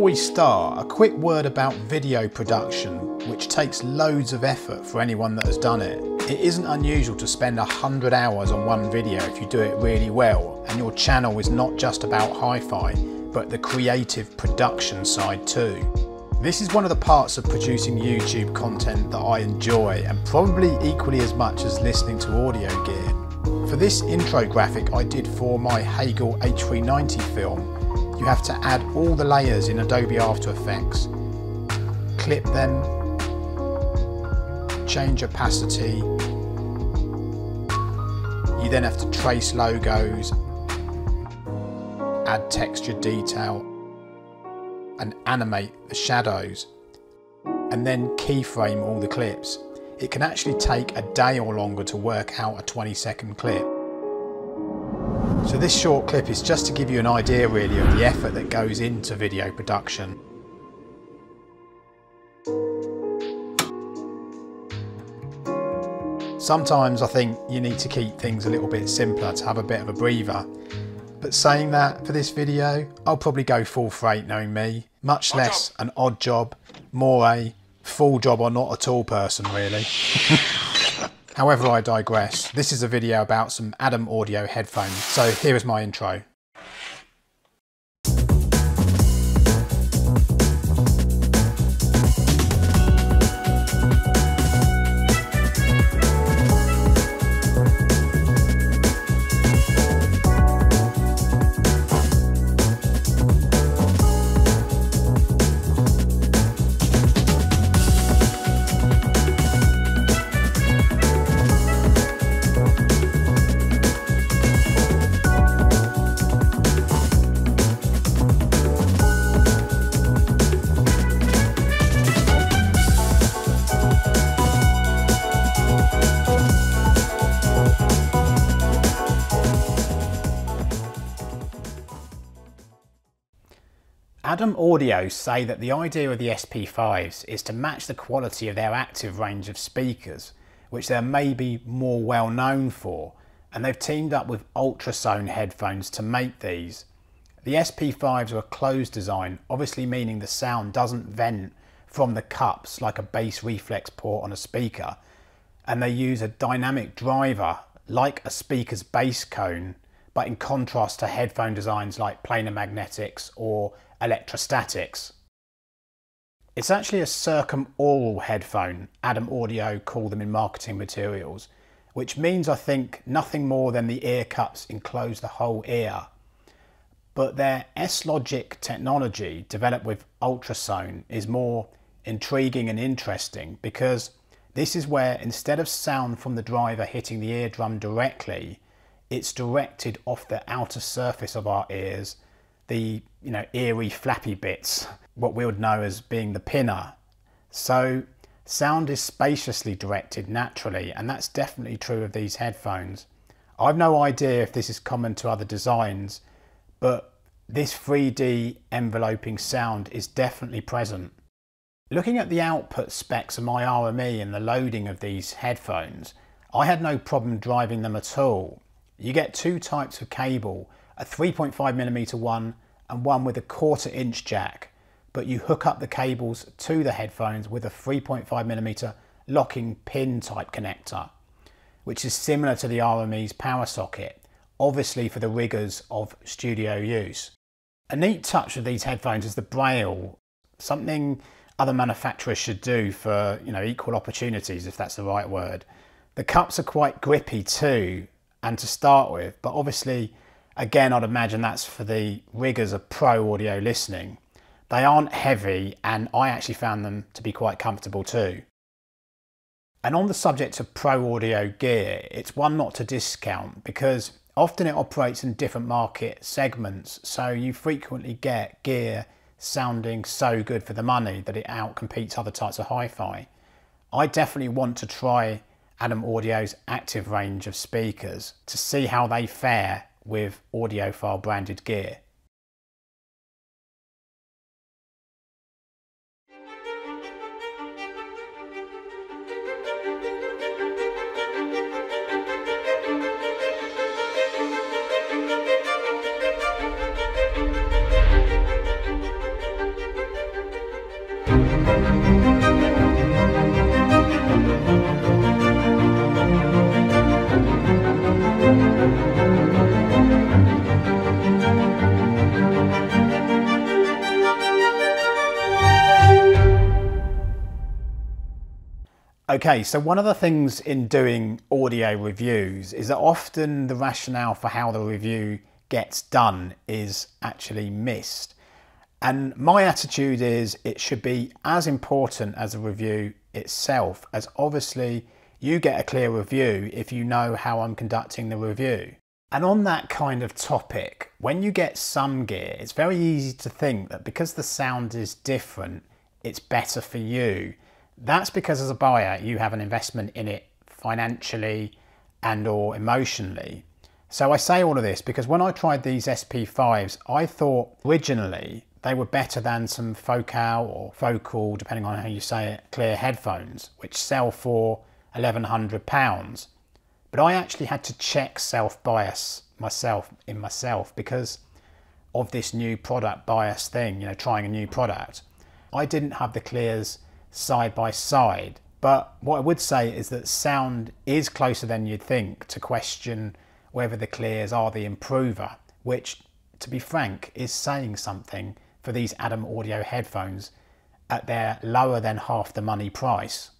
we start, a quick word about video production, which takes loads of effort for anyone that has done it. It isn't unusual to spend 100 hours on one video if you do it really well, and your channel is not just about HiFi, but the creative production side too. This is one of the parts of producing YouTube content that I enjoy, and probably equally as much as listening to audio gear. For this intro graphic I did for my Hagel H390 film, you have to add all the layers in Adobe After Effects, clip them, change opacity. You then have to trace logos, add texture detail, and animate the shadows, and then keyframe all the clips. It can actually take a day or longer to work out a 20-second clip. So this short clip is just to give you an idea really of the effort that goes into video production. Sometimes I think you need to keep things a little bit simpler to have a bit of a breather. But saying that, for this video, I'll probably go full freight knowing me. Much less an odd job, more a full job or not at all person really. However, I digress. This is a video about some Adam Audio headphones, so here is my intro. Adam Audio say that the idea of the SP-5s is to match the quality of their active range of speakers, which they're maybe more well known for, and they've teamed up with ultrasonic headphones to make these. The SP-5s are a closed design, obviously meaning the sound doesn't vent from the cups like a bass reflex port on a speaker, and they use a dynamic driver like a speaker's bass cone, but in contrast to headphone designs like planar magnetics or electrostatics. It's actually a circumaural headphone, Adam Audio call them in marketing materials, which means I think nothing more than the ear cups enclose the whole ear. But their S-Logic technology developed with ultrasonic is more intriguing and interesting, because this is where instead of sound from the driver hitting the eardrum directly, it's directed off the outer surface of our ears, the eerie flappy bits, what we would know as being the pinna. So sound is spaciously directed naturally, and that's definitely true of these headphones. I've no idea if this is common to other designs, but this 3D enveloping sound is definitely present. Looking at the output specs of my RME and the loading of these headphones, I had no problem driving them at all. You get two types of cable, a 3.5mm one and one with a 1/4 inch jack, but you hook up the cables to the headphones with a 3.5mm locking pin type connector, which is similar to the RME's power socket, obviously for the rigours of studio use. A neat touch of these headphones is the braille, something other manufacturers should do for equal opportunities, if that's the right word. The cups are quite grippy too, and to start with, but obviously again I'd imagine that's for the rigours of pro audio listening. They aren't heavy, and I actually found them to be quite comfortable too. And on the subject of pro audio gear, it's one not to discount, because often it operates in different market segments, so you frequently get gear sounding so good for the money that it outcompetes other types of hi-fi. I definitely want to try Adam Audio's active range of speakers to see how they fare with audiophile branded gear. Okay, so one of the things in doing audio reviews is that often the rationale for how the review gets done is actually missed. And my attitude is it should be as important as the review itself, as obviously you get a clear review if you know how I'm conducting the review. And on that kind of topic, when you get some gear, it's very easy to think that because the sound is different, it's better for you. That's because as a buyer, you have an investment in it financially and or emotionally. So I say all of this because when I tried these SP-5s, I thought originally they were better than some Focal or Focal, depending on how you say it, clear headphones, which sell for £1,100. But I actually had to check self-bias myself because of this new product bias thing, trying a new product. I didn't have the clears side by side, but what I would say is that sound is closer than you'd think to question whether the clears are the improver, which, to be frank, is saying something for these Adam Audio headphones at their lower than half the money price.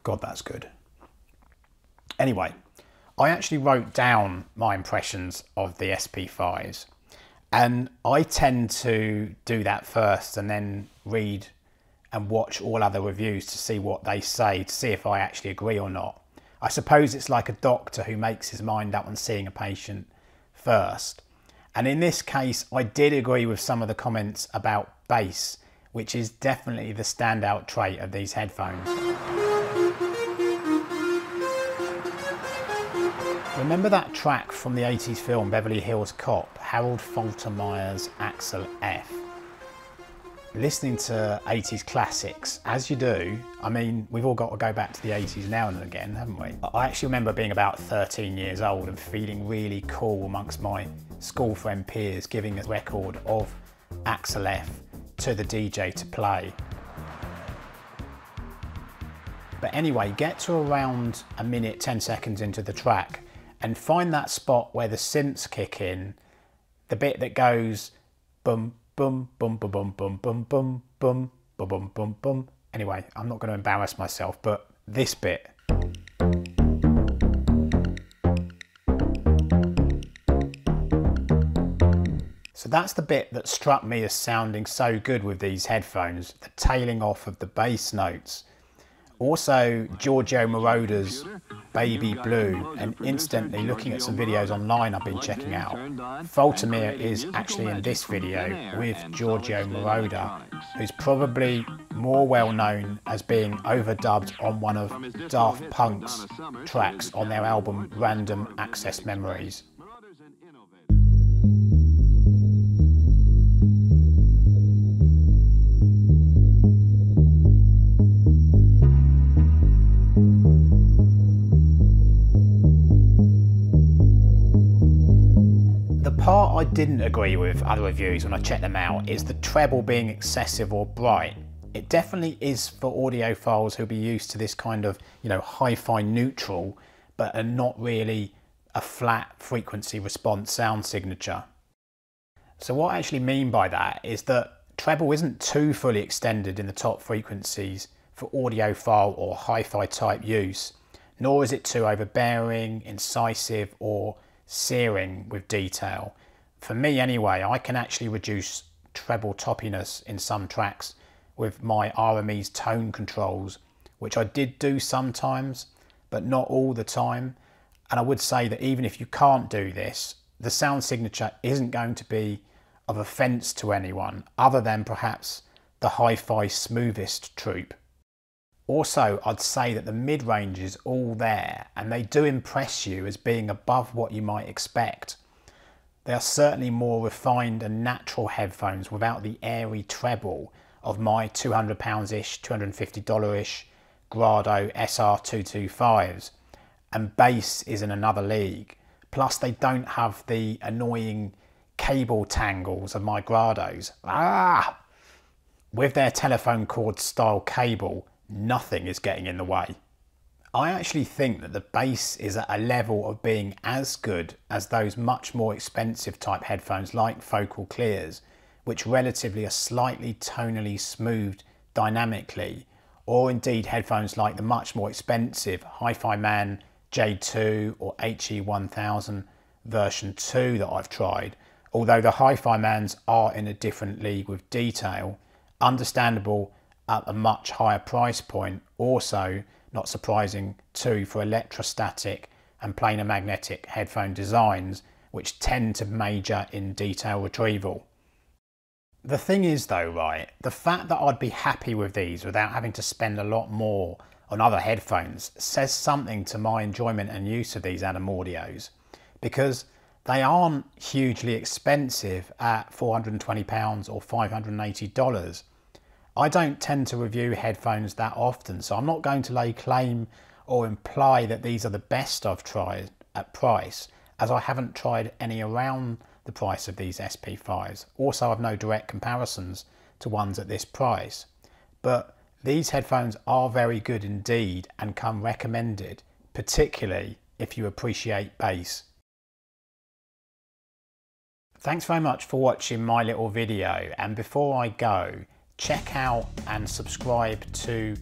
God, that's good. Anyway, I actually wrote down my impressions of the SP-5s, and I tend to do that first and then read and watch all other reviews to see what they say, to see if I actually agree or not. I suppose it's like a doctor who makes his mind up on seeing a patient first. And in this case, I did agree with some of the comments about bass, which is definitely the standout trait of these headphones. Remember that track from the 80s film Beverly Hills Cop, Harold Faltermeyer's Axel F? Listening to 80s classics, as you do, I mean, we've all got to go back to the 80s now and again, haven't we? I actually remember being about 13 years old and feeling really cool amongst my school friend peers, giving a record of Axel F to the DJ to play. But anyway, get to around a minute, 10 seconds into the track and find that spot where the synths kick in, the bit that goes bum, bum, bum, bum, bum, bum, bum, bum, bum, bum, bum, bum, bum. Anyway, I'm not going to embarrass myself, but this bit. So that's the bit that struck me as sounding so good with these headphones, the tailing off of the bass notes. Also, Giorgio Moroder's Baby Blue, and instantly looking at some videos online I've been checking out, Faltermeyer is actually in this video with Giorgio Moroder, who's probably more well known as being overdubbed on one of Daft Punk's tracks on their album Random Access Memories. The part I didn't agree with other reviews when I checked them out is the treble being excessive or bright. It definitely is for audiophiles who'll be used to this kind of, hi-fi neutral, but are not really a flat frequency response sound signature. So what I actually mean by that is that treble isn't too fully extended in the top frequencies for audiophile or hi-fi type use, nor is it too overbearing, incisive, or searing with detail. For me anyway, I can actually reduce treble toppiness in some tracks with my RME's tone controls, which I did do sometimes, but not all the time. And I would say that even if you can't do this, the sound signature isn't going to be of offence to anyone other than perhaps the hi-fi smoothest troupe. Also, I'd say that the mid-range is all there and they do impress you as being above what you might expect. They are certainly more refined and natural headphones without the airy treble of my £200-ish, $250-ish Grado SR225s, and bass is in another league. Plus they don't have the annoying cable tangles of my Grados. With their telephone cord style cable, nothing is getting in the way. I actually think that the bass is at a level of being as good as those much more expensive type headphones like Focal Clears, which relatively are slightly tonally smoothed dynamically, or indeed headphones like the much more expensive HiFi Man J2 or HE1000 version 2 that I've tried. Although the HiFi Mans are in a different league with detail, understandable at a much higher price point, also not surprising too for electrostatic and planar magnetic headphone designs which tend to major in detail retrieval. The thing is though, right, the fact that I'd be happy with these without having to spend a lot more on other headphones says something to my enjoyment and use of these Adam Audios, because they aren't hugely expensive at £420 or $580. I don't tend to review headphones that often, so I'm not going to lay claim or imply that these are the best I've tried at price, as I haven't tried any around the price of these SP-5s. Also, I've no direct comparisons to ones at this price. But these headphones are very good indeed and come recommended, particularly if you appreciate bass. Thanks very much for watching my little video, and before I go, check out and subscribe to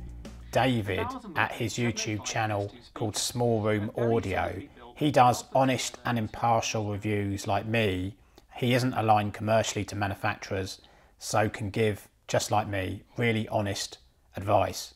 David at his YouTube channel called Small Room Audio. He does honest and impartial reviews like me. He isn't aligned commercially to manufacturers, so can give, just like me, really honest advice.